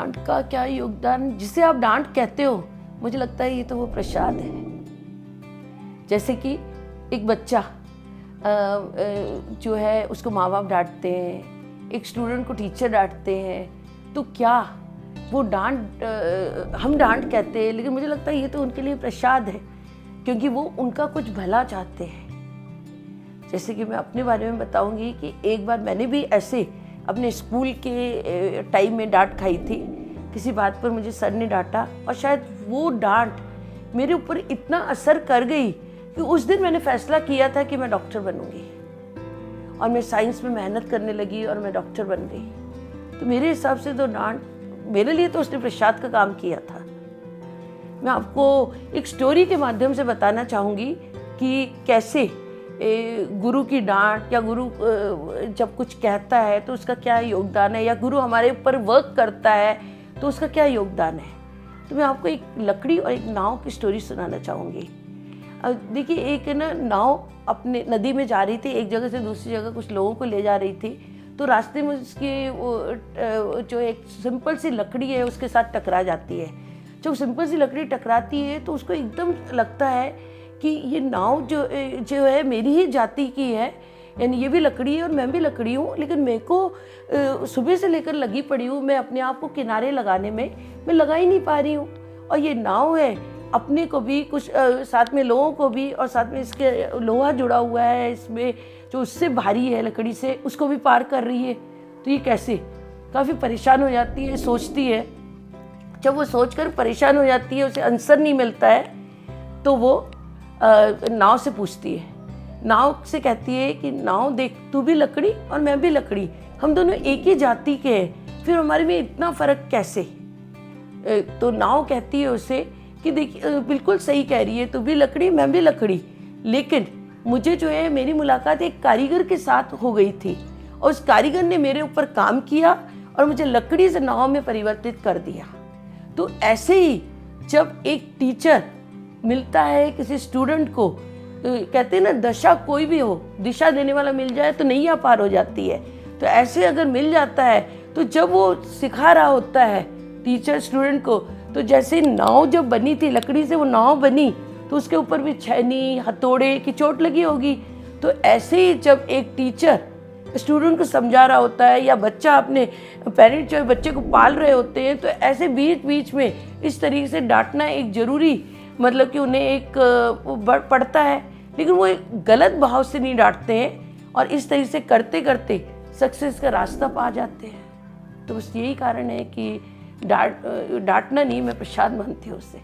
डांट का क्या योगदान, जिसे आप डांट कहते हो, मुझे लगता है ये तो वो प्रसाद है। जैसे कि एक बच्चा जो है उसको माँ बाप डांटते हैं, एक स्टूडेंट को टीचर डांटते हैं, तो क्या वो डांट हम डांट कहते हैं, लेकिन मुझे लगता है ये तो उनके लिए प्रसाद है, क्योंकि वो उनका कुछ भला चाहते हैं। जैसे कि मैं अपने बारे में बताऊंगी कि एक बार मैंने भी ऐसे अपने स्कूल के टाइम में डांट खाई थी। किसी बात पर मुझे सर ने डांटा और शायद वो डांट मेरे ऊपर इतना असर कर गई कि उस दिन मैंने फैसला किया था कि मैं डॉक्टर बनूंगी, और मैं साइंस में मेहनत करने लगी और मैं डॉक्टर बन गई। तो मेरे हिसाब से तो डांट मेरे लिए तो उसने प्रसाद का काम किया था। मैं आपको एक स्टोरी के माध्यम से बताना चाहूँगी कि कैसे गुरु की डांट या गुरु जब कुछ कहता है तो उसका क्या योगदान है, या गुरु हमारे ऊपर वर्क करता है तो उसका क्या योगदान है। तो मैं आपको एक लकड़ी और एक नाव की स्टोरी सुनाना चाहूँगी। देखिए, एक ना नाव अपने नदी में जा रही थी, एक जगह से दूसरी जगह कुछ लोगों को ले जा रही थी। तो रास्ते में उसकी वो जो एक सिंपल सी लकड़ी है उसके साथ टकरा जाती है। जब सिंपल सी लकड़ी टकराती है तो उसको एकदम लगता है कि ये नाव जो है मेरी ही जाति की है, यानी ये भी लकड़ी है और मैं भी लकड़ी हूँ, लेकिन मेरे को सुबह से लेकर लगी पड़ी हूँ, मैं अपने आप को किनारे लगाने में मैं लगा ही नहीं पा रही हूँ। और ये नाव है अपने को भी कुछ साथ में लोगों को भी, और साथ में इसके लोहा जुड़ा हुआ है इसमें जो उससे भारी है लकड़ी से, उसको भी पार कर रही है। तो ये कैसे, काफ़ी परेशान हो जाती है, सोचती है। जब वो सोचकर परेशान हो जाती है, उसे आंसर नहीं मिलता है, तो वो नाव से पूछती है, नाव से कहती है कि नाव देख, तू भी लकड़ी और मैं भी लकड़ी, हम दोनों एक ही जाति के हैं, फिर हमारे में इतना फ़र्क कैसे। तो नाव कहती है उसे कि देखिए, बिल्कुल सही कह रही है, तू भी लकड़ी मैं भी लकड़ी, लेकिन मुझे जो है मेरी मुलाकात एक कारीगर के साथ हो गई थी, और उस कारीगर ने मेरे ऊपर काम किया और मुझे लकड़ी से नाव में परिवर्तित कर दिया। तो ऐसे ही जब एक टीचर मिलता है किसी स्टूडेंट को, कहते हैं ना, दशा कोई भी हो, दिशा देने वाला मिल जाए तो नैया पार हो जाती है। तो ऐसे अगर मिल जाता है, तो जब वो सिखा रहा होता है टीचर स्टूडेंट को, तो जैसे नाव जब बनी थी, लकड़ी से वो नाव बनी, तो उसके ऊपर भी छैनी हथौड़े की चोट लगी होगी। तो ऐसे ही जब एक टीचर स्टूडेंट को समझा रहा होता है, या बच्चा अपने पेरेंट्स जो बच्चे को पाल रहे होते हैं, तो ऐसे बीच बीच में इस तरीके से डांटना एक ज़रूरी, मतलब कि उन्हें एक पड़ता है, लेकिन वो एक गलत भाव से नहीं डांटते हैं, और इस तरीके से करते करते सक्सेस का रास्ता पा जाते हैं। तो बस यही कारण है कि डांटना नहीं, मैं प्रसाद मानती हूँ उससे।